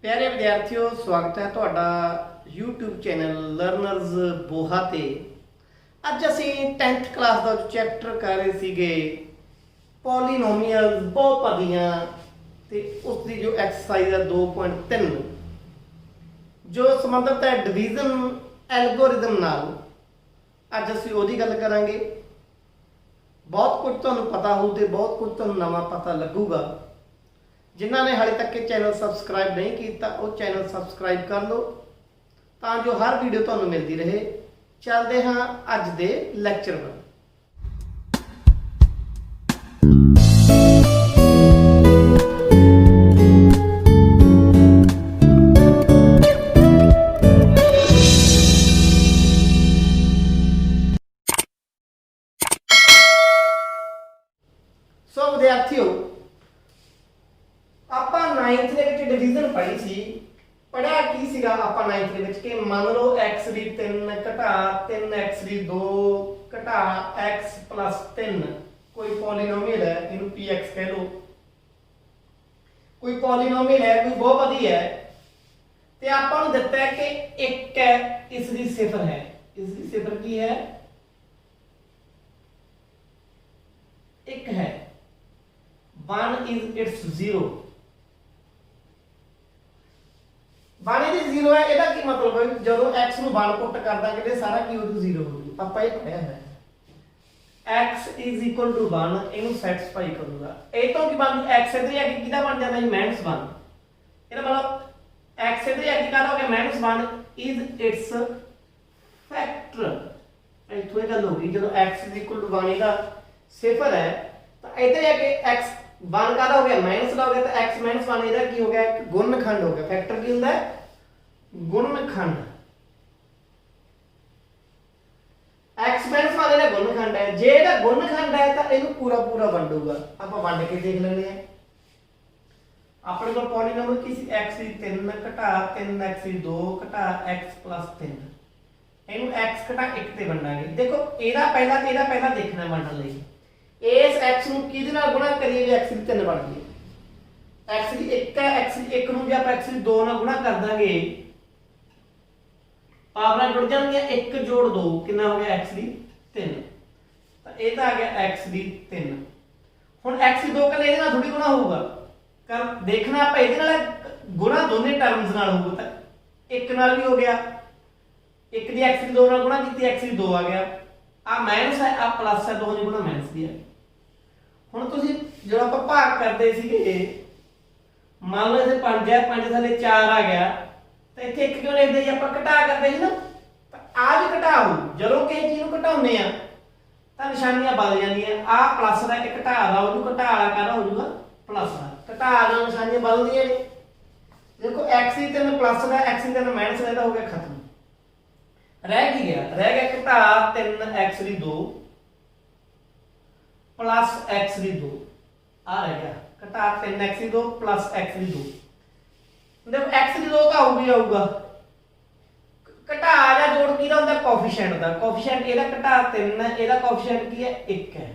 प्यारे विद्यार्थियों, स्वागत है तुहाडा यूट्यूब चैनल लर्नर्स बोहा ते। अज असीं 10th क्लास का चैप्टर कर रहे सीगे पॉलीनोमियल्स बहुपदियां ते उसकी जो एक्सरसाइज है 2.3 जो संबंधित है डिवीजन एल्गोरिदम नाल। अज असीं ओहदी गल करांगे। बहुत कुछ तुहानूं पता होऊ ते बहुत कुछ तुहानूं नवां पता लगूगा। जिन्होंने हाले तक ये चैनल सबसक्राइब नहीं किया वो चैनल सबसक्राइब कर लो तो जो हर वीडियो तुहानूं मिलती रहे। चलते हाँ अज दे लैक्चर पर। सो विद्यार्थियों, ਆਪਾਂ 9th ਦੇ ਵਿੱਚ ਡਿਵੀਜ਼ਨ ਪੜ੍ਹੀ ਸੀ। ਪੜਿਆ ਕੀ ਸੀਗਾ ਆਪਾਂ 9th ਦੇ ਵਿੱਚ ਕਿ ਮੰਨ ਲਓ x ਦੀ 3 ਘਟਾ 3x ਦੀ 2 ਘਟਾ x 3 ਕੋਈ ਪੋਲੀਨੋਮੀਅਲ ਹੈ, ਇਹਨੂੰ px ਕਹਿ ਲਓ। ਕੋਈ ਪੋਲੀਨੋਮੀਅਲ ਹੈ, ਕੋਈ ਬਹੁਪਦੀ ਹੈ ਤੇ ਆਪਾਂ ਨੂੰ ਦਿੱਤਾ ਹੈ ਕਿ 1 ਹੈ, ਇਸ ਦੀ ਸਿਫਰ ਹੈ। ਇਸ ਦੀ ਸਿਫਰ ਕੀ ਹੈ? 1 है। 1 is its 0। 1 is 0 है। ਇਹਦਾ ਕੀ ਮਤਲਬ ਹੈ? ਜਦੋਂ x ਨੂੰ 1 ਪੁੱਟ ਕਰ ਦਾਂਗੇ ਤੇ ਸਾਰਾ ਕੀ ਹੋ ਜੂ 0 ਹੋ ਜੂ। ਆਪਾਂ ਇਹ ਪੜਿਆ ਹੈ x is equal to 1 ਇਹਨੂੰ ਸੈਟੀਸਫਾਈ ਕਰੂਗਾ। ਇਹ ਤੋਂ ਕੀ ਬਣ ਜੂ x ਇਧਰ ਆ ਕੇ ਕਿਹਦਾ ਬਣ ਜਾਂਦਾ ਜੀ -1। ਇਹਦਾ ਮਤਲਬ x ਇਧਰ ਆ ਕੇ ਕਾਹਦਾ ਹੋ ਗਿਆ -1 is its factor। ਇੱਥੋਂ ਇਹ ਗੱਲ ਹੋ ਗਈ ਜਦੋਂ x is equal to 1 ਇਹਦਾ ਸਿਫਰ है तो इधर जाके x 1 का हो गया माइनस का हो गया तो x -1 इधर की हो गया गुणनखंड हो गया। फैक्टर की होता है गुणनखंड। x -1 इधर गुणनखंड है। जे इधर गुणनखंड है तो इहनू पूरा पूरा वंडूगा। आपां वंड के देख लेंगे हैं। अपने को पॉलीनोमियल की x की 3 घटा 3x की 2 घटा x + 3 ਇਹਨੂੰ x ਘਟਾ 1 ਤੇ ਵੰਡਾਂਗੇ। ਦੇਖੋ ਇਹਦਾ ਪਹਿਲਾ ਦੇਖਣਾ ਵੰਡਣ ਲਈ ਇਸ x ਨੂੰ ਕਿਹਦੇ ਨਾਲ ਗੁਣਾ ਕਰੀਏ ਜੇ x ਦੀ 3 ਬਣ ਗਈ। x ਦੀ 1 ਹੈ, x ਦੀ 1 ਨੂੰ ਜੇ ਆਪਾਂ x ਦੀ 2 ਨਾਲ ਗੁਣਾ ਕਰ ਦਾਂਗੇ ਪਾਵਰਾਂ ਜੁੜ ਜਾਣਗੀਆਂ। 1 ਜੋੜ 2 ਕਿੰਨਾ ਹੋ ਗਿਆ x ਦੀ 3। ਤਾਂ ਇਹ ਤਾਂ ਆ ਗਿਆ x ਦੀ 3। ਹੁਣ x ਦੀ 2 ਕੱਲੇ ਇਹਦੇ ਨਾਲ ਥੋੜੀ ਗੁਣਾ ਹੋਊਗਾ। ਕਰ ਦੇਖਣਾ ਆਪਾਂ ਇਹਦੇ ਨਾਲ ਗੁਣਾ ਦੋਨੇ ਟਰਮਸ ਨਾਲ ਹੋਊਗਾ। ਤਾਂ 1 ਨਾਲ ਵੀ ਹੋ ਗਿਆ। 1 ਦੀ x ਦੀ 2 ਨਾਲ ਗੁਣਾ ਕੀਤੀ x ਦੀ 2 ਆ ਗਿਆ। ਆ ਮਾਈਨਸ ਹੈ ਆ ਪਲੱਸ ਹੈ, ਦੋਹਾਂ ਦੀ ਗੁਣਾ ਮਾਈਨਸ ਦੀ ਹੈ। ਹੁਣ ਤੁਸੀਂ ਜਦੋਂ ਆਪਾਂ ਭਾਗ ਕਰਦੇ ਸੀਗੇ ਮੰਨ ਲਓ ਇੱਥੇ 5 ਹੈ, 5 ਥੱਲੇ 4 ਆ ਗਿਆ ਤਾਂ ਇੱਥੇ 1 ਕਿਉਂ ਲਿਖਦੇ ਜੀ? ਆਪਾਂ ਘਟਾ ਕਰਦੇ ਸੀ ਨਾ। ਤਾਂ ਆ ਵੀ ਘਟਾ ਹੋਊ। ਜਦੋਂ ਕਿਸੇ ਚੀਜ਼ ਨੂੰ ਘਟਾਉਂਦੇ ਆ ਤਾਂ ਨਿਸ਼ਾਨੀਆਂ ਬਦਲ ਜਾਂਦੀਆਂ। ਆ ਪਲੱਸ ਦਾ ਇੱਕ ਘਟਾ ਦਾ ਉਹਨੂੰ ਘਟਾ ਵਾਲਾ ਕਾਹਦਾ ਹੋ ਜਾਊਗਾ ਪਲੱਸ ਦਾ। ਘਟਾ ਨਾਲ ਨਿਸ਼ਾਨੀਆਂ ਬਦਲਦੀਆਂ ਨੇ। ਦੇਖੋ x ਦੀ 3 ਪਲੱਸ ਦਾ x ਦੀ 3 ਮਾਈਨਸ ਦਾ, ਇਹਦਾ ਹੋ ਗਿਆ ਖਤਮ। रह की गया? रह गया घटा 3x की 2 प्लस x की 2 आ रह गया। घटा 3x की 2 प्लस x की 2। देखो x की 2 तो आऊगा घटा या जोड़ की होता कोफिशिएंट का। कोफिशिएंट ਇਹਦਾ घटा 3 है, ਇਹਦਾ कोफिशिएंट की है 1 है।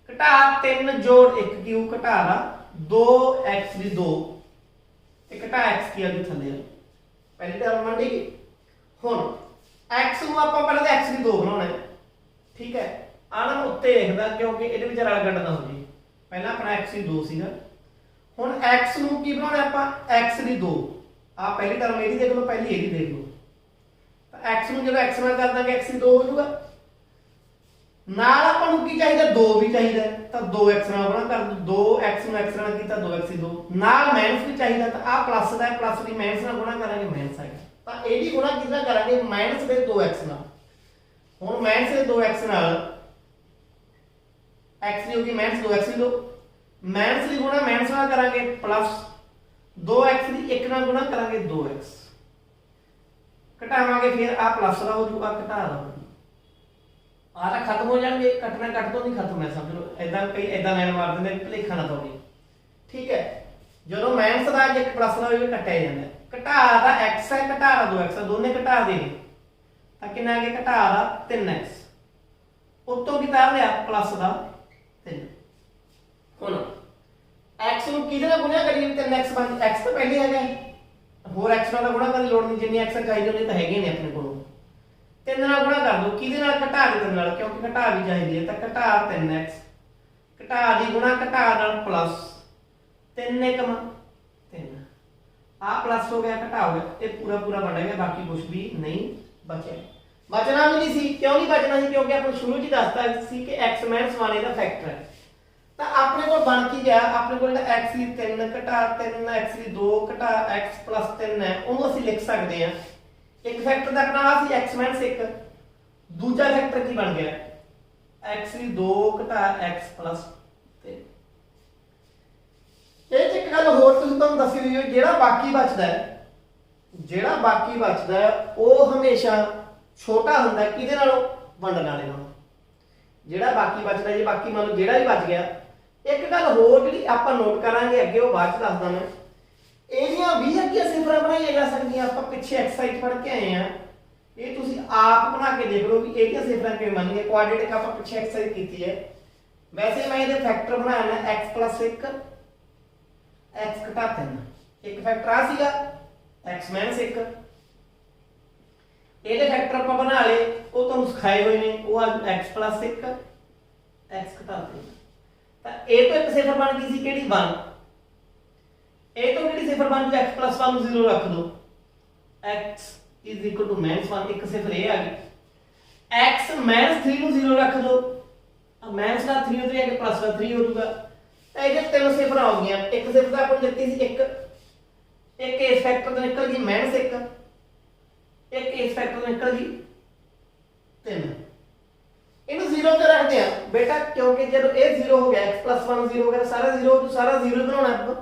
घटा 3 जोड़ 1 क्यों घटा दा 2x की 2 ਤੇ घटा x की अगे थले पहली टर्म बन गई। हुन x ਨੂੰ ਆਪਾਂ ਪਹਿਲਾਂ ਤਾਂ x ਦੀ 2 ਬਣਾਉਣਾ ਹੈ। ਠੀਕ ਹੈ, ਆਹ ਨਾ ਉੱਤੇ ਲਿਖਦਾ ਕਿਉਂਕਿ ਇਹਦੇ ਵਿੱਚ ਰਲ ਗੱਡ ਨਾ ਹੋ ਜੇ। ਪਹਿਲਾਂ ਆਪਣਾ x ਦੀ 2 ਸੀਗਾ। ਹੁਣ x ਨੂੰ ਕੀ ਬਣਾਉਣਾ ਆਪਾਂ x ਦੀ 2। ਆਹ ਪਹਿਲੀ ਟਰਮ ਇਹਦੀ ਦੇਖ ਲਓ, ਪਹਿਲੀ ਇਹਦੀ ਦੇਖ ਲਓ। ਤਾਂ x ਨੂੰ ਜਦੋਂ x ਨਾਲ ਕਰ ਦਾਂਗੇ x ਦੀ 2 ਹੋ ਜਾਊਗਾ। ਨਾਲ ਆਪਾਂ ਨੂੰ ਕੀ ਚਾਹੀਦਾ 2 ਵੀ ਚਾਹੀਦਾ ਤਾਂ 2x ਨਾਲ ਗੁਣਾ ਕਰ ਦੋ। 2x ਨੂੰ x ਨਾਲ ਕੀਤਾ 2x ਦੀ 2 ਨਾਲ ਮਾਈਨਸ ਵੀ ਚਾਹੀਦਾ ਤਾਂ ਆਹ ਪਲੱਸ ਦਾ ਪਲੱਸ ਦੀ ਮਾਈਨਸ ਨਾਲ ਗੁਣਾ ਕਰਾਂਗੇ ਮਾਈਨਸ ਆਏਗਾ। ਤਾਂ ਇਹਦੀ ਗੁਣਾ ਕਿਹਦਾ ਕਰਾਂਗੇ ਮਾਈਨਸ ਦੇ 2x ਨਾਲ। ਹੁਣ ਮਾਈਨਸ ਦੇ 2x ਨਾਲ x ਦੀ ਹੋਗੀ ਮਾਈਨਸ 2x ਦੀ 2 ਮਾਈਨਸ ਦੀ ਗੁਣਾ ਮਾਈਨਸ ਨਾਲ ਕਰਾਂਗੇ ਪਲੱਸ 2x ਦੀ 1 ਨਾਲ ਗੁਣਾ ਕਰਾਂਗੇ 2x ਘਟਾਵਾਂਗੇ ਫਿਰ ਆ ਪਲੱਸ ਦਾ ਹੋ ਜੂਗਾ ਘਟਾ ਦਾ ਹੋ ਜੂ। ਆ ਤਾਂ ਖਤਮ ਹੋ ਜਾਣਗੇ। ਕੱਟਣਾ ਕੱਟ ਤੋਂ ਨਹੀਂ ਖਤਮ ਹੈ, ਸਮਝ ਲਓ। ਇਦਾਂ ਕਈ ਇਦਾਂ ਲਾਈਨ ਮਾਰ ਦਿੰਦੇ ਭੁਲੇਖਾ ਨਾ ਪਾਉਣੀ। ਠੀਕ ਹੈ, ਜਦੋਂ ਮਾਈਨਸ ਦਾ ਜੇ ਪਲੱਸ ਦਾ ਹੋਵੇ ਕੱਟਿਆ ਜਾਂਦਾ। ਘਟਾ ਦਾ x ਹੈ, ਘਟਾ ਦਾ 2x ਹੈ, ਦੋਨੇ ਘਟਾ ਦੇ ਨੇ ਤਾਂ ਕਿੰਨਾ ਆ ਗਿਆ ਘਟਾ ਦਾ 3x। ਉੱਤੋਂ ਕੀ ਤਾਰ ਲਿਆ ਪਲੱਸ ਦਾ 3। ਹੁਣ x ਨੂੰ ਕਿਹਦੇ ਨਾਲ ਗੁਣਿਆ ਕਰੀਏ 3x ਬਣ x ਤਾਂ ਪਹਿਲੇ ਹੈਗਾ ਹੋਰ x ਨਾਲ ਤਾਂ ਗੁਣਾ ਕਰਨ ਦੀ ਲੋੜ ਨਹੀਂ ਜਿੰਨੀ x ਚਾਹੀਦੀ ਉਹਨੇ ਤਾਂ ਹੈਗੇ ਨੇ ਆਪਣੇ ਕੋਲ 3 ਨਾਲ ਗੁਣਾ ਕਰ ਦੋ ਕਿਹਦੇ ਨਾਲ ਘਟਾ ਕੇ 3 ਨਾਲ ਕਿਉਂਕਿ ਘਟਾ ਵੀ ਚਾਹੀਦੀ ਹੈ ਤਾਂ ਘਟਾ 3x ਘਟਾ ਦੀ ਗੁਣਾ ਘਟਾ ਨਾਲ ਪਲੱਸ 3 1 3 ਆ ਪਲੱਸ ਹੋ ਗਿਆ ਘਟਾ ਹੋ ਗਿਆ ਇਹ ਪੂਰਾ ਪੂਰਾ ਬਣ ਗਿਆ ਬਾਕੀ ਕੁਝ ਵੀ ਨਹੀਂ ਬਚਿਆ ਬਚਣਾ ਵੀ ਨਹੀਂ ਸੀ ਕਿਉਂ ਨਹੀਂ ਬਚਣਾ ਸੀ ਕਿਉਂਕਿ ਆਪਾਂ ਸ਼ੁਰੂ 'ਚ ਦੱਸਤਾ ਸੀ ਕਿ x - 1 ਇਹਦਾ ਫੈਕਟਰ ਹੈ ਤਾਂ ਆਪਣੇ ਕੋਲ ਬਣ ਕੀ ਗਿਆ ਆਪਣੇ ਕੋਲ ਜਿਹੜਾ x ਦੀ 3 ਘਟਾ 3 x ਦੀ 2 ਘਟਾ x + 3 ਹੈ ਉਹਨੂੰ ਅਸੀਂ ਲਿਖ ਸਕਦੇ ਹਾਂ ਇੱਕ ਫੈਕਟਰ ਦਾ ਆਪਣਾ ਸੀ x - 1 ਦੂਜਾ ਫੈਕਟਰ ਕੀ ਬਣ ਗਿਆ x ਦੀ 2 ਘਟਾ x + 3 ਇਹ ਚ ਇੱਕ ਗੱਲ ਹੋਰ ਤੁਸੀਂ ਤੁਹਾਨੂੰ ਦੱਸੀ ਹੋਈ ਹੈ ਜਿਹੜਾ ਬਾਕੀ ਬਚਦਾ ਹੈ ਉਹ ਹਮੇਸ਼ਾ ਛੋਟਾ ਹੁੰਦਾ ਹੈ ਕਿਹਦੇ ਨਾਲੋਂ ਵੰਡਣ ਵਾਲੇ ਨਾਲੋਂ ਜਿਹੜਾ ਬਾਕੀ ਬਚਦਾ ਜੇ ਬਾਕੀ ਮੰਨ ਲਓ ਜਿਹੜਾ ਵੀ ਬਚ ਗਿਆ ਇੱਕ ਗੱਲ ਹੋਰ ਜਿਹੜੀ ਆਪਾਂ ਨੋਟ ਕਰਾਂਗੇ ਅੱਗੇ ਉਹ ਬਾਅਦ ਚ ਦੱਸਦਾ ਮੈਂ ਇਹਦੀਆਂ 20 ਅੱਗੇ ਸਿਫਰਾਂ ਬਣਾਈਆਂ ਜਾ ਸਕਦੀਆਂ ਆਪਾਂ ਪਿੱਛੇ ਐਕਸਰਸਾਈਜ਼ ਪੜ੍ਹ ਕੇ ਆਏ ਆ ਇਹ ਤੁਸੀਂ ਆਪ ਬਣਾ ਕੇ ਦੇਖ ਲਓ ਵੀ ਇਹਦੀਆਂ ਸਿਫਰਾਂ ਕਿਵੇਂ ਬਣਨਗੀਆਂ ਕੁਆਡਰੇਟਿਕ ਆਪਾਂ ਪਿੱਛੇ ਐਕਸਰਸਾਈਜ਼ ਕੀਤੀ ਹੈ ਵੈਸੇ ਮੈਂ ਇਹਦੇ ਫੈਕਟਰ ਬਣਾਇਆ ਹੈ x + 1 x ਘਟਾ 3 ਇੱਕ ਫੈਕਟਰ ਆ ਸੀਗਾ x - 1 ਇਹਦੇ ਫੈਕਟਰ ਆਪਾਂ ਬਣਾ ਲਏ ਉਹ ਤੁਹਾਨੂੰ ਸਿਖਾਏ ਹੋਏ ਨੇ ਉਹ x + 1 x ਘਟਾ 3 ਤਾਂ ਇਹ ਤੋਂ ਇੱਕ ਸਿਫਰ ਬਣ ਗਈ ਸੀ ਕਿਹੜੀ 1 ਇਹ ਤੋਂ ਕਿਹੜੀ ਸਿਫਰ ਬਣ ਗਈ x + 1 0 ਰੱਖ ਦੋ x = -1 ਇੱਕ ਸਿਫਰ ਇਹ ਆ ਗਈ x - 3 ਨੂੰ 0 ਰੱਖ ਦੋ ਮਾਈਨਸ ਦਾ 3 ਉਧਰ ਆ ਕੇ ਪਲੱਸ ਦਾ 3 ਹੋ ਜਾਊਗਾ ਤਾਂ ਇਹਦੇ ਤਿੰਨ ਸਿਫਰਾਂ ਹੋ ਗਈਆਂ ਇੱਕ ਸਿਫਰ ਤਾਂ ਆਪਾਂ ਨੂੰ ਦਿੱਤੀ ਸੀ ਇੱਕ ਇਸ ਫੈਕਟਰ ਤੋਂ ਨਿਕਲ ਗਈ -1 ਇੱਕ ਇਸ ਫੈਕਟਰ ਤੋਂ ਨਿਕਲ ਗਈ 3 ਇਹਨੂੰ 0 ਤੇ ਰੱਖਦੇ ਆ ਬੇਟਾ ਕਿਉਂਕਿ ਜਦੋਂ ਇਹ 0 ਹੋ ਗਿਆ x + 1 0 ਹੋ ਗਿਆ ਸਾਰਾ 0 ਹੋ ਜੂ ਸਾਰਾ 0 ਬਣਾਉਣਾ ਆਪਾਂ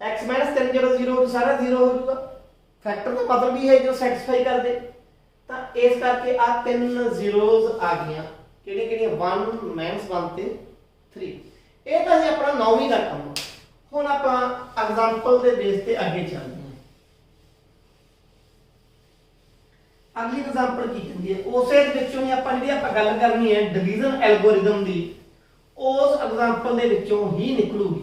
x - 3 ਜਦੋਂ 0 ਹੋ ਜੂ ਸਾਰਾ 0 ਹੋ ਜੂਗਾ ਫੈਕਟਰ ਦਾ ਮਤਲਬ ਹੀ ਹੈ ਜੋ ਸੈਟੀਸਫਾਈ ਕਰ ਦੇ ਤਾਂ ਇਸ ਕਰਕੇ ਆ ਤਿੰਨ ਜ਼ੀਰੋਜ਼ ਆ ਗਈਆਂ ਕਿਹੜੀਆਂ 1 -1 ਤੇ 3 ਇਹ ਤਾਂ ਸੀ ਆਪਣਾ 9ਵੀਂ ਦਾ ਕੰਮ ਹੁਣ ਆਪਾਂ ਐਗਜ਼ਾਮਪਲ ਦੇ ਬੇਸ ਤੇ ਅੱਗੇ ਚੱਲਦੇ ਹਾਂ ਅਗਲੀ ਐਗਜ਼ਾਮਪਲ ਕੀ ਕਹਿੰਦੀ ਹੈ ਉਸੇ ਵਿੱਚੋਂ ਹੀ ਆਪਾਂ ਜਿਹੜੀ ਆਪਾਂ ਗੱਲ ਕਰਨੀ ਹੈ ਡਿਵੀਜ਼ਨ ਐਲਗੋਰਿਦਮ ਦੀ ਉਸ ਐਗਜ਼ਾਮਪਲ ਦੇ ਵਿੱਚੋਂ ਹੀ ਨਿਕਲੂਗੀ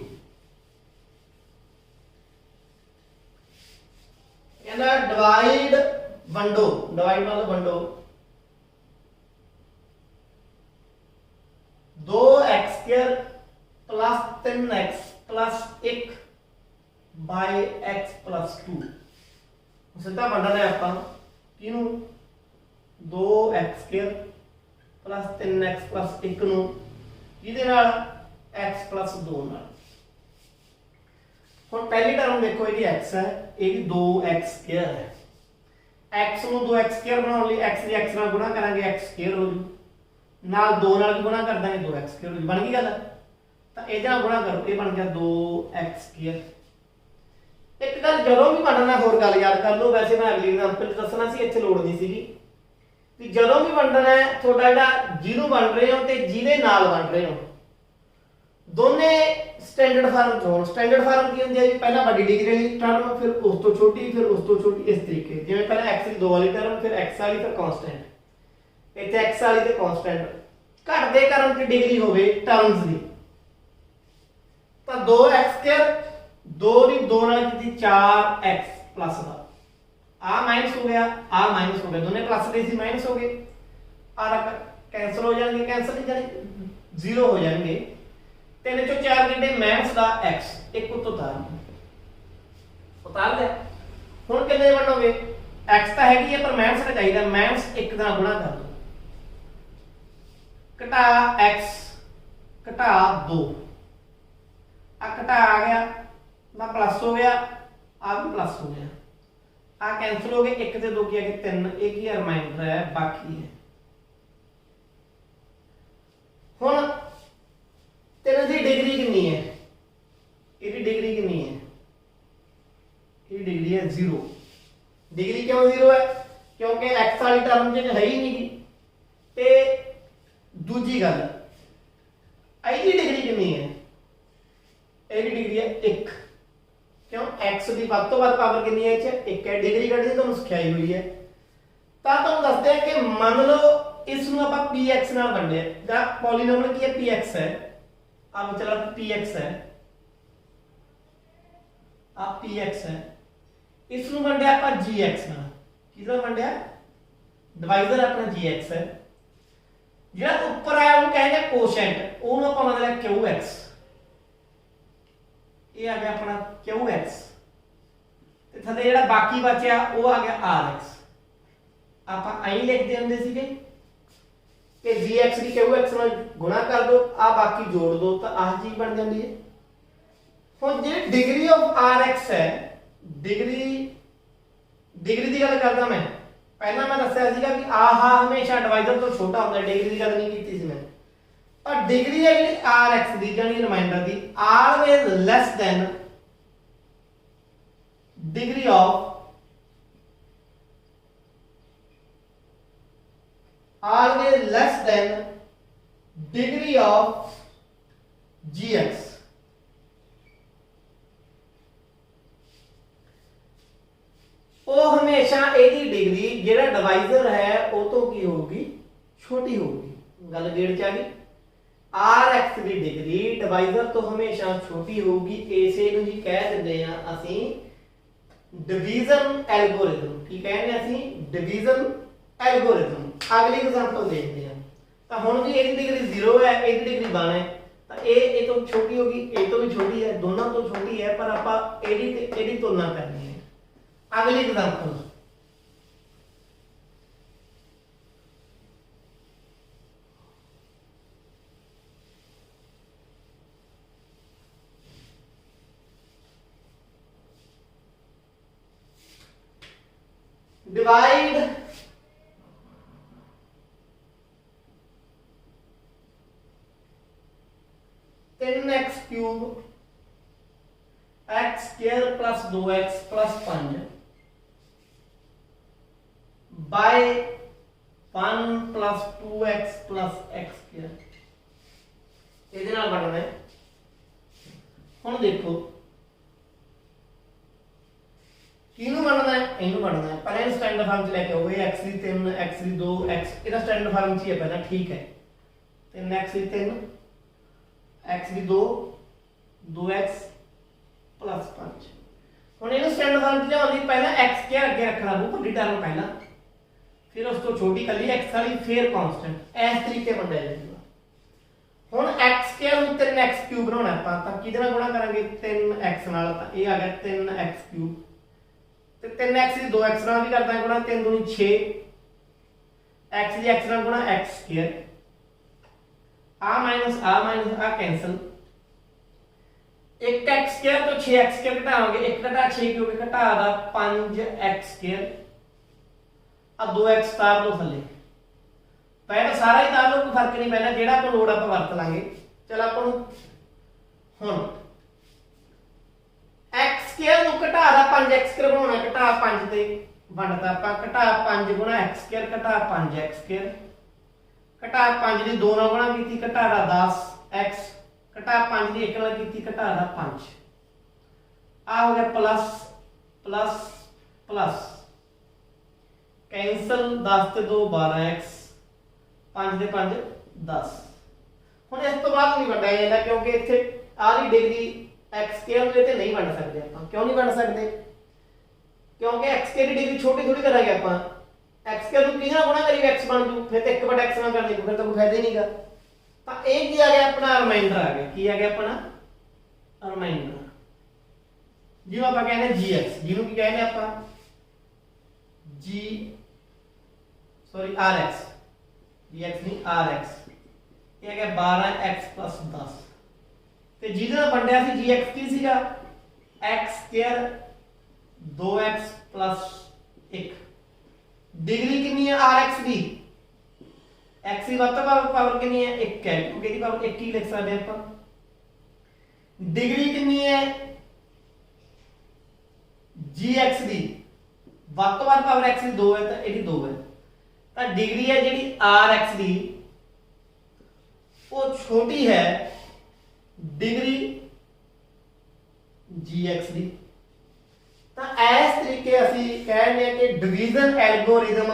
ਇਹਦਾ ਡਿਵਾਈਡ ਨਾਲ ਵੰਡੋ 2x² + 3x + 1 / x + 2 ਸਿੱਧਾ ਵੰਡਣਾ ਹੈ ਆਪਾਂ ਕਿਹਨੂੰ 2x² + 3x + 1 ਨੂੰ ਇਹਦੇ ਨਾਲ x + 2 ਨਾਲ ਹੁਣ ਪਹਿਲੀ ਟਰਮ ਦੇਖੋ ਇਹਦੀ x ਹੈ ਇਹਦੀ 2x² ਹੈ x ਨੂੰ 2x² ਬਣਾਉਣ ਲਈ x ਦੀ x ਨਾਲ ਗੁਣਾ ਕਰਾਂਗੇ x² ਹੋ ਜੂ ਨਾਲ 2 ਨਾਲ ਵੀ ਗੁਣਾ ਕਰ ਦਾਂਗੇ 2x² ਹੋ ਜੂ ਬਣ ਗਈ ਗੱਲ ਤਾਂ ਇਹਦੇ ਨਾਲ ਗੁਣਾ ਕਰੋ ਇਹ ਬਣ ਗਿਆ 2x² ਇੱਕ ਗੱਲ ਜਦੋਂ ਵੀ ਵੰਡਣਾ ਹੋਰ ਗੱਲ ਯਾਦ ਕਰ ਲਓ ਵੈਸੇ ਮੈਂ ਅਗਲੀ ਐਗਜ਼ਾਮਪਲ ਦੱਸਣਾ ਸੀ ਇੱਥੇ ਲੋੜ ਨਹੀਂ ਸੀਗੀ ਕਿ ਜਦੋਂ ਵੀ ਵੰਡਣਾ ਹੈ ਤੁਹਾਡਾ ਜਿਹੜਾ ਜਿਹਨੂੰ ਵੰਡ ਰਹੇ ਹੋ ਤੇ ਜਿਹਦੇ ਨਾਲ ਵੰਡ ਰਹੇ ਹੋ ਦੋਨੇ ਸਟੈਂਡਰਡ ਫਾਰਮ ਚ ਹੋਣ ਸਟੈਂਡਰਡ ਫਾਰਮ ਕੀ ਹੁੰਦੀ ਹੈ ਜੀ ਪਹਿਲਾਂ ਵੱਡੀ ਡਿਗਰੀ ਵਾਲੀ ਟਰਮ ਫਿਰ ਉਸ ਤੋਂ ਛੋਟੀ ਫਿਰ ਉਸ ਤੋਂ ਛੋਟੀ ਇਸ ਤਰੀਕੇ ਜਿਵੇਂ ਪਹਿਲਾਂ x ਦੀ 2 ਵਾਲੀ ਟਰਮ ਫਿਰ x ਵਾਲੀ ਫਿਰ ਕਾਂਸਟੈਂਟ ਇੱਥੇ x ਵਾਲੀ ਤੇ ਕਾਂਸਟੈਂਟ ਘਟਦੇ ਕਰਮ ਚ ਡਿਗਰੀ ਹੋਵੇ ਟਰਮਸ ਦੀ ਤਾਂ 2x² 2 ਦੀ 2 ਨਾਲ ਕੀਤੀ 4x ਪਲੱਸ ਦਾ ਆ ਮਾਈਨਸ ਹੋ ਗਿਆ ਆ ਮਾਈਨਸ ਹੋ ਗਿਆ ਦੋਨੇ ਪਲੱਸ ਦੇ ਸੀ ਮਾਈਨਸ ਹੋ ਗਏ ਆ ਕੈਂਸਲ ਹੋ ਜਾਣਗੇ ਕੈਂਸਲ ਨਹੀਂ ਜਾਣੀ 0 ਹੋ ਜਾਣਗੇ 3 ਚੋਂ 4 ਕਿੰਨੇ ਮਾਈਨਸ ਦਾ x ਇੱਕ ਉੱਤੋਂ ਉਤਾਰ ਲਿਆ ਹੁਣ ਕਿੰਨੇ ਬਣੋਗੇ x ਤਾਂ ਹੈਗੀ ਹੈ ਪਰ ਮਾਈਨਸ ਦਾ ਚਾਹੀਦਾ ਮਾਈਨਸ 1 ਦਾ ਗੁਣਾ ਕਰ ਦੋ ਘਟਾ x ਘਟਾ 2 ਆ ਘਟਾ ਆ ਗਿਆ ਨਾ ਪਲੱਸ ਹੋ ਗਿਆ ਆ ਵੀ ਪਲੱਸ ਹੋ ਗਿਆ ਆ ਕੈਂਸਲ ਹੋ ਗਏ 1 ਤੇ 2 ਕੀ ਆ ਗਏ 3 ਇਹ ਕੀ ਰਿਮਾਈਂਡਰ ਹੈ ਬਾਕੀ ਹੈ ਹੁਣ ਤੇਰੇ ਦੀ ਡਿਗਰੀ ਕਿੰਨੀ ਹੈ ਇਹਦੀ ਡਿਗਰੀ ਕਿੰਨੀ ਹੈ ਇਹ ਡਿਗਰੀ ਹੈ 0 ਡਿਗਰੀ ਕਿਉਂ 0 ਹੈ ਕਿਉਂਕਿ x ਵਾਲੀ ਟਰਮ ਚ ਹੈ ਹੀ ਨਹੀਂ ਤੇ ਦੂਜੀ ਗੱਲ ਇਹਦੀ ਡਿਗਰੀ ਕਿੰਨੀ ਹੈ ਇਹਦੀ ਡਿਗਰੀ ਹੈ 1 ਕਿਉਂ x ਦੀ ਵੱਧ ਤੋਂ ਵੱਧ ਪਾਵਰ ਕਿੰਨੀ ਹੈ ਇਹ ਚ 1 ਹੈ ਡਿਗਰੀ ਕੱਢਣੀ ਤੁਹਾਨੂੰ ਸਿਖਾਈ ਹੋਈ ਹੈ ਤਾਂ ਤੁਹਾਨੂੰ ਦੱਸਦੇ ਆ ਕਿ ਮੰਨ ਲਓ ਇਸ ਨੂੰ ਆਪਾਂ px ਨਾਲ ਵੰਡਿਆ ਜਾਂ ਪੋਲੀਨੋਮੀਅਲ ਕੀ ਹੈ px ਹੈ अब चला px है ਆ px ਹੈ, ਇਸ ਨੂੰ ਵੰਡਿਆ ਆਪਾਂ gx ਨਾਲ, ਕਿਹਦਾ ਵੰਡਿਆ ਡਿਵਾਈਜ਼ਰ ਆਪਣਾ gx ਹੈ, ਜਿਹੜਾ ਉੱਪਰ ਆਇਆ ਉਹਨੂੰ ਕਹਿੰਦੇ ਕੋਸ਼ੈਂਟ, ਉਹਨੂੰ ਆਪਾਂ ਮੰਨ ਲਿਆ qx, ਇਹ ਆ ਗਿਆ ਆਪਣਾ qx, ਤੇ ਥੱਲੇ ਜਿਹੜਾ ਬਾਕੀ ਬਚਿਆ ਉਹ ਆ ਗਿਆ rx। ਆਪਾਂ ਐਂ ਲਿਖਦੇ ਹੁੰਦੇ ਸੀਗੇ ਕਿ gx ਦੀ qx ਨਾਲ ਗੁਣਾ ਕਰ ਦੋ, ਆ ਬਾਕੀ ਜੋੜ ਦੋ ਤਾਂ ਆਹ ਚੀਜ਼ ਬਣ ਜਾਂਦੀ ਹੈ। ਹੁਣ ਜਿਹੜੀ ਡਿਗਰੀ ਆਫ rx ਹੈ, ਡਿਗਰੀ ਦੀ ਗੱਲ ਕਰਦਾ ਮੈਂ, ਪਹਿਲਾਂ ਮੈਂ ਦੱਸਿਆ ਸੀਗਾ ਕਿ ਆਹ ਹਮੇਸ਼ਾ ਡਿਵਾਈਜ਼ਰ ਤੋਂ ਛੋਟਾ ਹੁੰਦਾ, ਡਿਗਰੀ ਦੀ ਗੱਲ ਨਹੀਂ ਕੀਤੀ ਸੀ ਮੈਂ, ਪਰ ਡਿਗਰੀ ਹੈ ਜਿਹੜੀ rx ਦੀ ਜਾਨੀ reminder the, always less than degree of always less than degree of gx। ਉਹ ਹਮੇਸ਼ਾ ਇਹਦੀ ਡਿਗਰੀ ਜਿਹੜਾ ਡਿਵਾਈਜ਼ਰ ਹੈ ਉਹ ਤੋਂ ਕੀ ਹੋਊਗੀ, ਛੋਟੀ ਹੋਊਗੀ। ਗੱਲ ਗੇੜ ਚ ਆ ਗਈ, rx ਦੀ ਡਿਗਰੀ ਡਿਵਾਈਜ਼ਰ ਤੋਂ ਹਮੇਸ਼ਾ ਛੋਟੀ ਹੋਊਗੀ, ਇਸੇ ਨੂੰ ਹੀ ਕਹਿ ਦਿੰਦੇ ਆ ਅਸੀਂ ਡਿਵੀਜ਼ਨ ਐਲਗੋਰਿਥਮ। ਕੀ ਕਹਿੰਦੇ ਅਸੀਂ, ਡਿਵੀਜ਼ਨ ਐਲਗੋਰਿਥਮ। ਅਗਲੀ ਐਗਜ਼ਾਮਪਲ ਦੇਖਦੇ ਹਾਂ। ਤਾਂ ਹੁਣ ਵੀ ਇਹਦੀ ਡਿਗਰੀ 0 ਹੈ, ਇਹਦੀ ਡਿਗਰੀ 1 ਹੈ, ਤਾਂ ਇਹ ਤੋਂ ਛੋਟੀ ਹੋਗੀ, ਇਹ ਤੋਂ ਵੀ ਛੋਟੀ ਹੈ, ਦੋਨਾਂ ਤੋਂ ਛੋਟੀ ਹੈ, ਪਰ ਆਪਾਂ ਇਹਦੀ ਤੇ ਇਹਦੀ ਤੁਲਨਾ ਕਰਨੀ ਹੈ। अगली example, divide 3x cube x square plus 2x plus 5 by 1 plus 2x plus x square। ਇਹਦੇ ਨਾਲ ਬਣਨਾ ਹੈ। ਹੁਣ ਦੇਖੋ ਕਿਹਨੂੰ ਬਣਨਾ ਹੈ, ਇਹਨੂੰ ਬਣਨਾ ਹੈ। ਪਹਿਲਾਂ ਇਹਨੂੰ ਸਟੈਂਡਰਡ ਫਾਰਮ ਚ ਲੈ ਕੇ ਆਓ, ਇਹ x ਦੀ 3 x ਦੀ 2 x, ਇਹਦਾ ਸਟੈਂਡਰਡ ਫਾਰਮ ਚ ਹੀ ਹੈ ਪਹਿਲਾਂ, ਠੀਕ ਹੈ। 3x ਦੀ 3 x ਦੀ 2 2x plus 5। ਹੁਣ ਇਹਨੂੰ ਸਟੈਂਡਰਡ ਫਾਰਮ ਚ ਲਿਆਉਣ ਲਈ ਪਹਿਲਾਂ x ਕੇ ਅੱਗੇ ਰੱਖਣਾ ਪਊ, ਵੱਡੀ ਟਰਮ ਪਹਿਲਾਂ, फिर उस तो छोटी कली x वाली, फिर कांस्टेंट, इस तरीके बनदा जाएगा। हुन x स्क्वायर ਨੂੰ 3x क्यूब बनाना ਆਪਾਂ, ਤਾਂ ਕਿਹਦੇ ਨਾਲ ਗੁਣਾ ਕਰਾਂਗੇ 3x ਨਾਲ, ਤਾਂ ਇਹ ਆ ਗਿਆ 3x क्यूब, ਤੇ 3x ਦੀ 2x ਨਾਲ ਵੀ ਕਰਦਾ ਗੁਣਾ, 3 दूनी 6, x ਦੀ x ਨਾਲ ਗੁਣਾ x स्क्वायर, आ कैंसिल, एक x स्क्वायर तो 6x स्क्वायर घटावांगे, 1 घटा 6 क्योंकि घटा दा 5x स्क्वायर, आ 2x तार दो थले, पहले सारा ही तार लो, कोई फर्क नहीं पैना, जेड़ा आपको लोड आप वरत लांगे। चल आपको हुन x स्क्वायर नु घटा दा 5x स्क्वायर बनाउणा, घटा 5 ते वंडता ਆਪਾਂ, घटा 5 गुणा x स्क्वायर, घटा 5x स्क्वायर, घटा 5 ਦੀ 2 ਨਾਲ ਗੁਣਾ ਕੀਤੀ, ਘटा ਦਾ 10x, घटा 5 ਦੀ 1 ਨਾਲ ਕੀਤੀ, घटा ਦਾ 5, आ हो गया प्लस प्लस प्लस, कैंसल 10 ਤੇ 2 12x, 5 ਤੇ 5 10। ਹੁਣ ਇਸ ਤੋਂ ਬਾਅਦ ਨਹੀਂ ਵੰਡਿਆ ਜਾਂਦਾ, ਕਿਉਂਕਿ ਇੱਥੇ ਆਹ ਦੀ ਡਿਗਰੀ x ਸਕੁਅਰ ਨੂੰ ਇੱਥੇ ਨਹੀਂ ਵੰਡ ਸਕਦੇ ਆਪਾਂ। ਕਿਉਂ ਨਹੀਂ ਵੰਡ ਸਕਦੇ, ਕਿਉਂਕਿ x ਸਕੁਅਰ ਦੀ ਡਿਗਰੀ ਛੋਟੀ ਥੋੜੀ ਕਰਾਂਗੇ ਆਪਾਂ, x ਸਕੁਅਰ ਨੂੰ ਕਿਹਦੇ ਨਾਲ ਗੁਣਾ ਕਰੀਏ x ਬਣ ਜੂ, ਫਿਰ ਤੇ 1/x ਨਾਲ ਕਰ ਲਈ, ਫਿਰ ਤਾਂ ਕੋਈ ਫਾਇਦਾ ਹੀ ਨਹੀਂਗਾ। ਤਾਂ ਇਹ ਕੀ ਆ ਗਿਆ ਆਪਣਾ, ਰਿਮਾਈਂਡਰ ਆ ਗਿਆ। ਕੀ ਆ ਗਿਆ ਆਪਣਾ ਰਿਮਾਈਂਡਰ, ਜਿਹਨੂੰ ਆਪਾਂ ਕਹਿੰਦੇ gx, ਜਿਹਨੂੰ ਕੀ ਕਹਿੰਦੇ ਆਪਾਂ rx, gx नहीं rx, ये आ गया 12x plus 10, ਤੇ ਜਿਹਦੇ ਨਾਲ ਵੰਡਿਆ ਸੀ gx ਕੀ ਸੀਗਾ x square 2x plus 1। Degree कितनी है rx ਦੀ, x ਦੀ ਵੱਧ ਪਾਵਰ ਕਿੰਨੀ ਹੈ 1 ਹੈ, ਕਿਉਂਕਿ ਇਹਦੀ ਪਾਵਰ 1 ਹੀ ਲਿਖ ਸਕਦੇ ਆਪਾਂ। डिग्री कितनी है gx ਦੀ, ਵੱਧ ਤੋਂ ਵੱਧ ਪਾਵਰ x ਦੀ 2 ਹੈ, ਤਾਂ ਇਹਦੀ 2 ਹੈ। ਤਾਂ ਡਿਗਰੀ ਹੈ ਜਿਹੜੀ rx ਦੀ ਉਹ ਛੋਟੀ ਹੈ डिग्री gx ਦੀ। ਤਾਂ ਇਸ ਤਰੀਕੇ ਅਸੀਂ ਕਹਿੰਦੇ ਆ ਕਿ ਡਿਵੀਜ਼ਨ ਐਲਗੋਰਿਦਮ,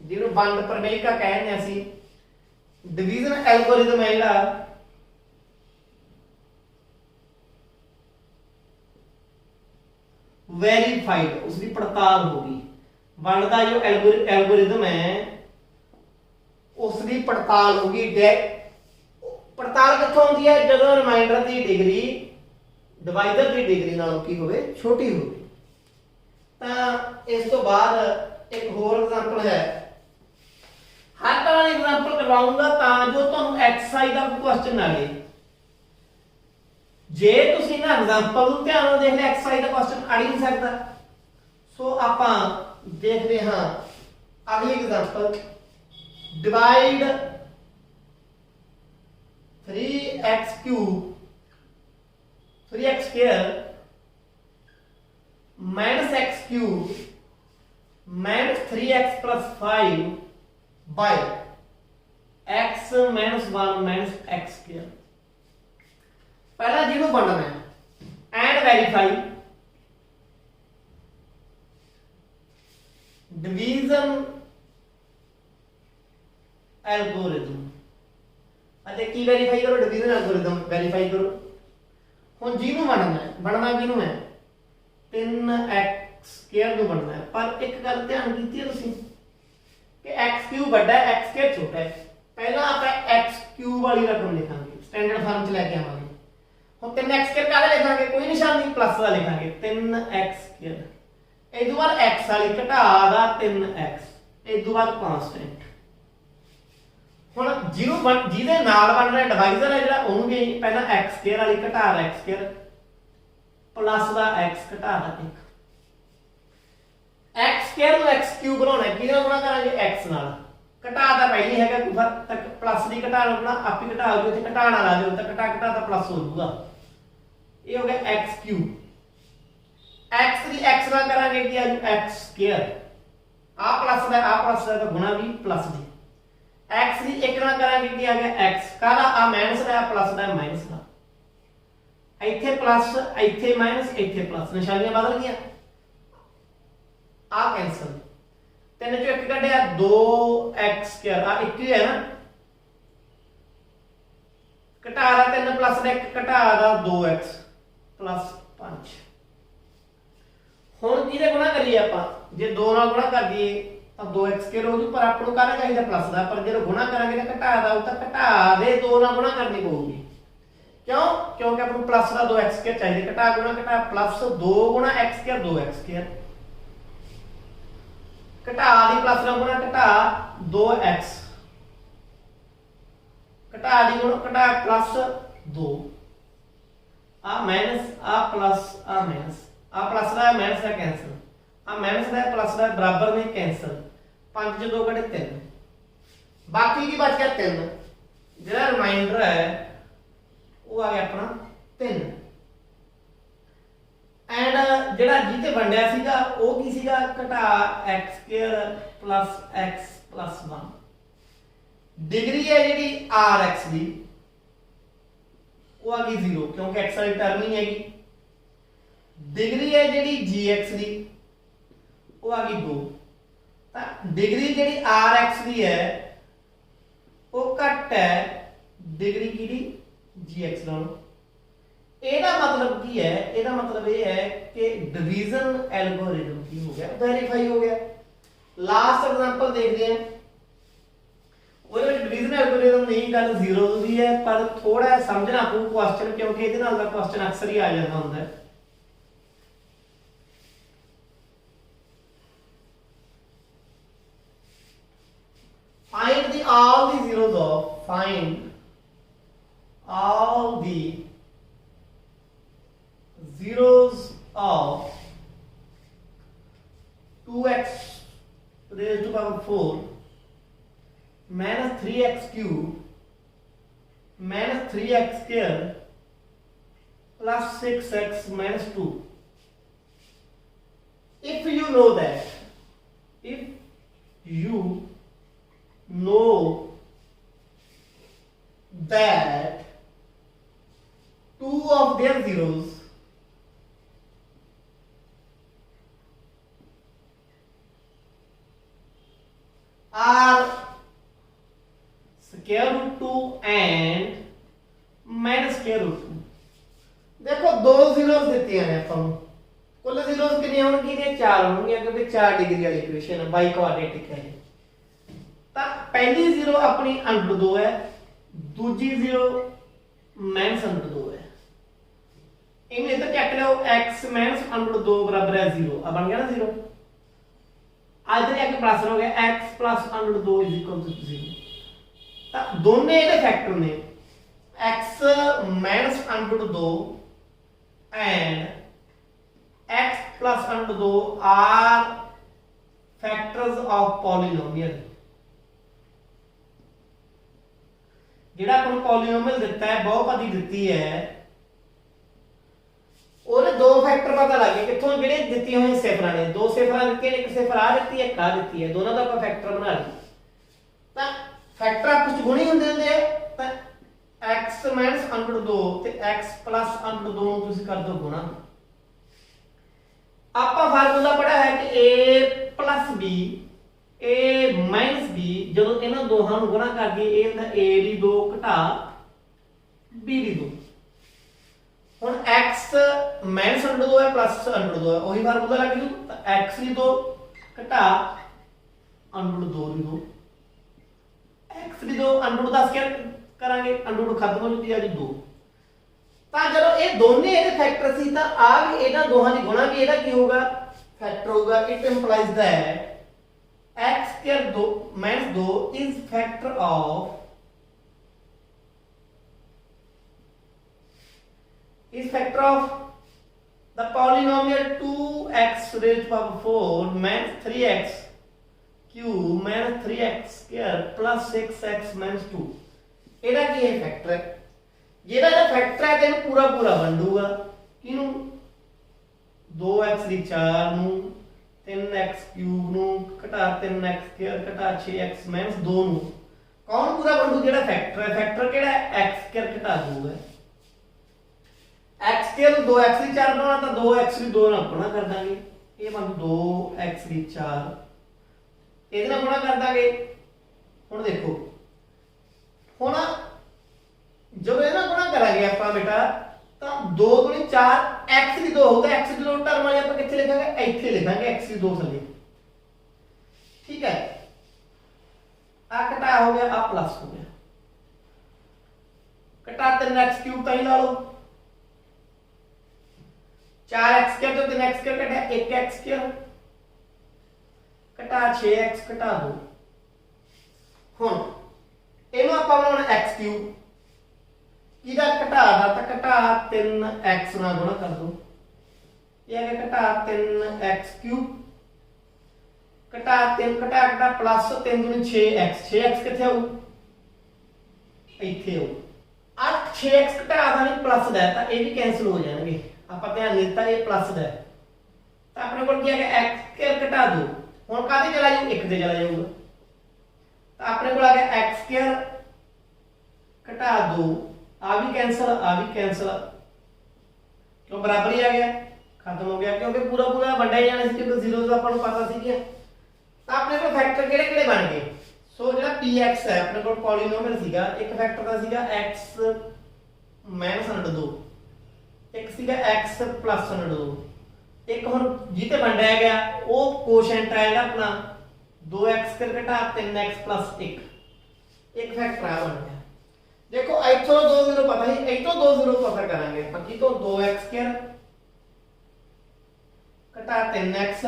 ਜਿਹਨੂੰ ਵੰਡ ਪ੍ਰਮੇਇਕਾ ਕਹਿੰਦੇ ਆ ਅਸੀਂ, ਡਿਵੀਜ਼ਨ ਐਲਗੋਰਿਦਮ ਹੈ ਜਿਹੜਾ वेरीफाइड, उसकी पड़ताल होगी। बनता जो एल्गोरिदम है उसकी पड़ताल होगी। पड़ताल कित्थों होंदी है? जदों रिमाइंडर की डिग्री डिवाइजर की डिग्री नालों की होवे छोटी होवे। तो इस तो बाद एक होर एग्जांपल है, हर तरह की एग्जांपल करवाऊंगा तां जो तुहानूं एक्सरसाइज का क्वेश्चन आ गए। जे तुसीं ना एग्जांपल नूं ध्यान नाल देख लिया एक्सरसाइज का क्वेश्चन आ ही नहीं सकता। सो आपां देखते हाँ अगली example, divide 3x cube 3x square minus x cube minus 3x plus 5 by x minus 1 minus x square. पहला जीरो बनना है एंड वेरीफाई डिवीजन एल्गोरिथम। अच्छा की वेरीफाई करो? डिवीजन एल्गोरिथम वेरीफाई करो। हुण जीनू बनना किनू है 3x स्क्वायर नू बनना है। पर एक गल ध्यान कीती है तुसीं कि x क्यूब बड़ा है x स्क्वायर छोटा है। पहला आपां x क्यूब वाली रकम लिखांगे, स्टैंडर्ड फॉर्म च लेके आवांगे। हम 3x स्क्वायर काले लिखांगे, कोई निशान नहीं, प्लस का लिखांगे 3x स्क्वायर। इस बाद x वाली घटा दा 3x, इस बाद कांस्टेंट। हुण जीरो जिहदे नाल बन रहा डिवाइजर है जिहड़ा ओनू भी पहला x स्क्वायर वाली घटा दा x स्क्वायर प्लस दा x घटा दा 1। x स्क्वायर नूं x क्यूब बनाउणा है, किहदे नाल गुणा करांगे? x नाल। घटा दा पहली हैगा तक प्लस दी घटा लना आप ही घटा हो, इत्थे घटाना ला दिओ तो घटा घटा दा प्लस हो जाऊगा। ये हो गया x क्यूब। x की x ना करांगे कि आज x स्क्वायर आ प्लस दा तो गुणा भी प्लस दी। x की एक ना करांगे कि आ गया x काला आ माइनस दा प्लस दा माइनस दा, इत्थे प्लस इत्थे माइनस इत्थे प्लस, निशानियां बदल गईਆਂ। आ कैंसिल, 3 चो 1 कढ़िया 2x स्क्वायर आ एक ही है ना, घटा दा 3 प्लस दा 1 घटा दा 2x प्लस 5। हुण किहदे गुणा करिए आपां? जे 2 नाल गुणा कर दईए तां 2x स्क्वायर हो जू, पर आपां नूं काहदा चाहीदा प्लस दा। पर जे गुणा करांगे तां घटा दा तां घटा दे 2 नाल गुणा करनी पऊगी। क्यों? क्योंकि आपां नूं प्लस दा 2x स्क्वायर चाहिए। घटा गुणा घटा प्लस 2 गुणा x स्क्वायर 2x स्क्वायर, घटा दी प्लस नाल गुणा घटा 2x, घटा दी गुणा घटा प्लस 2 आ माइनस आ प्लस आ माइनस, आ प्लस दा माइनस दा कैंसिल, आ माइनस दा प्लस दा बराबर में कैंसिल। 5 जो 2 कटे 3, बाकी की बच गया 3। जेड़ा रिमाइंडर है वो आ गया अपना 3। एंड जेड़ा जीते वंडिया सीगा वो की सीगा? घटा x square plus x plus 1। Degree है जेडी rx दी वो आ गई 0 क्योंकि x वाली टर्म ही हैगी। डिग्री है जेडी gx दी वो आ गई 2। तो डिग्री जेडी rx दी है वो घट है डिग्री की gx नालों। ਇਹਦਾ मतलब की है? ਇਹਦਾ मतलब ये है कि डिवीजन एल्गोरिथम की हो गया, वेरीफाई हो गया। लास्ट एग्जांपल देखते हैं, ਉਹਦੇ ਵਿੱਚ डिवीजन एल्गोरिथम नहीं गल जीरो ਦੀ है, पर थोड़ा समझना पऊ क्वेश्चन क्योंकि ਇਹਦੇ ਨਾਲ ਦਾ क्वेश्चन अक्सर ही आ ਜਾਂਦਾ ਹੁੰਦਾ है। find all the zeros of find all the zeros of 2x raised to power 4 minus 3x cube minus 3x square plus 6x minus 2. If you know that, if you know that two of their zeros are square root 2 and minus square root 2। देखो दो zeros देती हैं अपन, कुल zeros कितनी कितने होंगे 4 होंगे क्योंकि 4 डिग्री वाली इक्वेशन है बाई कोऑर्डिनेटिक है। तो पहली 0 अपनी अंडर 2 है, दूजी 0 माइनस अंडर 2 है। इन्हें इधर चेक लो x माइनस अंडर 2 बराबर है 0। अब बन गया ना 0। इधर एक प्लस हो गया x plus under 2 is equal to 0। तो दोनों ये फैक्टर ने x minus under 2 and x plus under 2 are factors of polynomial। जेड़ा अपन पॉलिनोमियल दिता है बहुपदी दिती है और दो फैक्टर पता लग गए किथों जेड़े दिती हुई सिफरां ने, दो सिफरां दित्ती हैं, एक सिफर आ दित्ती है, एक आ दित्ती है, दोनों का ਆਪਾਂ फैक्टर बना ली। ਤਾਂ फैक्टर आपस ਚ गुणी ਹੁੰਦੇ ਹੁੰਦੇ ਆ ਤਾਂ x - अंडर 2 ਤੇ x plus अंडर 2 ਨੂੰ ਤੁਸੀਂ ਕਰ ਦਿਓ ਗੁਣਾ। आपा फार्मूला पढ़ा है कि a plus b a minus b जो इन्हों दोहां नूं गुणा कर दिए a ਹੁੰਦਾ a ਦੀ 2 घटा b ਦੀ 2। हुण x माइनस अंडर 2 है प्लस अंडर 2 है वही फार्मूला लग जू। तो x ਦੀ 2 घटा अंडर 2 ਦੀ 2 x ਦੀ 2 अंडर 10 क्या करांगे अंडर खत्म हो जाती है 2। ਤਾਂ ਜਦੋਂ ਇਹ ਦੋਨੇ ਇਹਦੇ ਫੈਕਟਰ ਸੀ ਤਾਂ ਆ ਵੀ ਇਹਨਾਂ ਦੋਹਾਂ ਦੀ ਗੁਣਾ ਵੀ ਇਹਦਾ ਕੀ ਹੋਊਗਾ ਫੈਕਟਰ ਹੋਊਗਾ। It employees that x square 2 minus 2 is factor of the polynomial 2x raised to power 4 minus 3x cube minus 3x square plus 6x minus 2। ਇਹਦਾ ਕੀ ਹੈ ਫੈਕਟਰ ਹੈ जेड़ा दा फैक्टर है तेन पूरा पूरा वंडूगा किनू 2x दी 4 नु 3x क्यूब नु घटा 3x स्क्वायर घटा 6x माइनस 2 नु कौन पूरा वंडू जेड़ा फैक्टर है फैक्टर केड़ा है x स्क्वायर घटा 2 है। x स्क्वायर 2x दी 4 बनाना तो 2x दी 2 नाल गुणा कर दांगे ये बन 2x दी 4 ਇਹਦੇ ਨਾਲ ਗੁਣਾ ਕਰ ਦਾਂਗੇ। ਹੁਣ ਦੇਖੋ ਹੁਣ जब ये ना गुणा करांगे ਆਪਾਂ बेटा ਤਾਂ 2 * 4 x ਦੀ 2 होगा x ਦੀ 2 टर्म वाली ਆਪਾਂ ਕਿੱਥੇ ਲਿਖਾਂਗੇ ਇੱਥੇ ਲਿਖਾਂਗੇ x ਦੀ 2 ਥੱਲੇ ठीक है। आ घटा हो गया आ प्लस हो गया घटा 3x क्यूब ਤਾਂ ਹੀ ਲਾ ਲਓ 4x स्क्वायर तो 3x स्क्वायर घटा 1x स्क्वायर घटा 6x घटा 2। ਹੁਣ ਇਹਨੂੰ ਆਪਾਂ ਬਣਾਉਣਾ x क्यूब ਇਹਦਾ ਘਟਾ ਦਾ ਤਾਂ ਘਟਾ 3x ਨਾਲ ਗੁਣਾ ਕਰ ਦੋ ਇਹ ਆ ਗਿਆ ਘਟਾ 3x क्यूब घटा 3 घटा घटा प्लस 3 * 6x 6x किथे आऊ ਇੱਥੇ ਆऊ आ 6x घटा ਦਾ ਨਹੀਂ प्लस ਦਾ ਤਾਂ ਇਹ ਵੀ ਕੈਨਸਲ ਹੋ ਜਾਣਗੇ ਆਪਾਂ ਧਿਆਨ ਦਿੱਤਾ ਇਹ प्लस ਦਾ ਤਾਂ ਆਪਣੇ ਕੋਲ ਕੀ ਆ ਗਿਆ x स्क्वायर घटा दो ਹੁਣ ਕਾਹਦੇ ਚਲਾ ਜਾਊ 1 ਤੇ ਚਲਾ ਜਾਊਗਾ ਤਾਂ ਆਪਣੇ ਕੋਲ ਆ ਗਿਆ x स्क्वायर घटा 2 आ भी कैंसल क्यों बराबर ही आ गया खत्म हो गया क्योंकि पूरा पूरा वंडा ही जाना सी क्योंकि जीरोस अपन पता सी कि अपने को फैक्टर केड़े बन गए। सो जेड़ा px है अपने को पॉलिनोमियल सीगा एक फैक्टर दा सीगा x माइनस अंडर 2 एक सीगा x प्लस अंडर 2 एक हुन जिते वंडा गया वो कोशेंट है जेड़ा अपना 2x कर घटा 3x प्लस 1 एक फैक्टर आ बन गया। देखो इथों 2 0 पता ही इथों 2 0 पता करांगे पक्की तो 2x स्क्वायर घटा 3x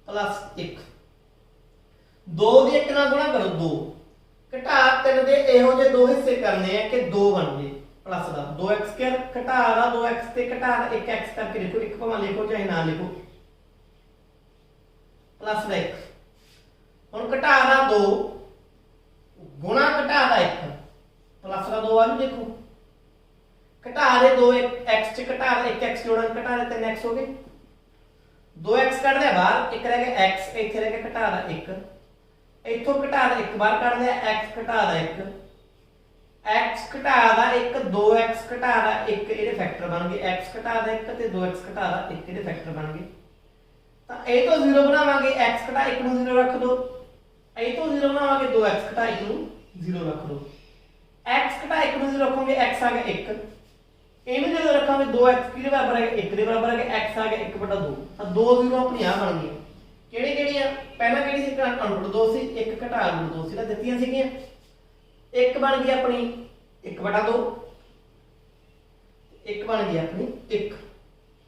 प्लस 1 2 ਦੀ 1 ਨਾਲ ਗੁਣਾ ਕਰੋ 2 ਘਟਾ 3 ਦੇ ਇਹੋ ਜਿਹੇ ਦੋ ਹਿੱਸੇ ਕਰਨੇ ਆ ਕਿ 2 ਬਣ ਜੇ प्लस ਦਾ 2x स्क्वायर घटा ਦਾ 2x ਤੇ ਘਟਾ ਦਾ 1x करके लिखो एक भाਵੇਂ लिखो चाहे ना लिखो प्लस ਦਾ 1 ਹੁਣ ਘਟਾ ਦਾ 2 गुणा घटा दा 1 प्लस का 2 आ भी देखो घटा दे 2 x च घटा दे 1x जोड़न घटा दे 3x हो गए 2x कट दिया बाहर एक रह गया x इथे रह गया घटा दा 1 इथों घटा दा 1 बाहर कट दिया x घटा दा 1 x घटा दा 1 2x घटा दा 1 ਇਹਦੇ ਫੈਕਟਰ ਬਣ ਗਏ x ਘਟਾ ਦਾ 1 ਤੇ 2x ਘਟਾ ਦਾ 1 ਇਹਦੇ ਫੈਕਟਰ ਬਣ ਗਏ ਤਾਂ ਇਹ ਤੋਂ 0 ਬਣਾਵਾਂਗੇ x ਘਟਾ 1 ਨੂੰ 0 ਰੱਖ ਦੋ ਇਹ ਤੋਂ 0 ਬਣਾਵਾਂਗੇ 2x ਘਟਾ 1 ਨੂੰ 0 ਰੱਖ ਦੋ x ਘਟਾ 1 ਨੂੰ 0 ਰੱਖੋਗੇ x ਆ ਗਿਆ 1 ਇਹਨੂੰ ਜਦੋਂ ਰੱਖਾਂਗੇ 2x ਕਿਹਦੇ ਬਰਾਬਰ ਹੈ 1 ਦੇ ਬਰਾਬਰ ਹੈ x ਆ ਗਿਆ 1/2 ਤਾਂ 2 ਜ਼ੀਰੋ ਆਪਣੀ ਆ ਬਣ ਗਈਆਂ ਕਿਹੜੀਆਂ ਪਹਿਲਾਂ ਕਿਹੜੀ ਸੀ ਅਨੁਰੂਪ 2 ਸੀ ਇੱਕ ਘਟਾ ਅਨੁਰੂਪ 2 ਸੀ ਤਾਂ ਦਿੱਤੀਆਂ ਸੀਗੀਆਂ ਇੱਕ ਬਣ ਗਈ ਆਪਣੀ 1/2 ਇੱਕ ਬਣ ਗਈ ਆਪਣੀ 1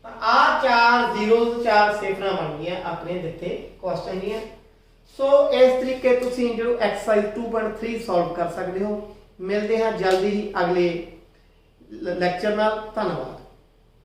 ਤਾਂ ਆ ਚਾਰ ਜ਼ੀਰੋਜ਼ ਚਾਰ ਸਿਫਰਾਂ ਬਣ ਗਈਆਂ ਆਪਣੇ ਦਿੱਤੇ ਕੁਐਸਚਨ ਦੀਆਂ ਸੋ ਇਸ ਤਰੀਕੇ ਤੁਸੀਂ ਜੋ ਐਕਸਰਸਾਈਜ਼ 2.3 ਸੋਲਵ ਕਰ ਸਕਦੇ ਹੋ ਮਿਲਦੇ ਹਾਂ ਜਲਦੀ ਹੀ ਅਗਲੇ ਲੈਕਚਰ ਨਾਲ ਧੰਨਵਾਦ।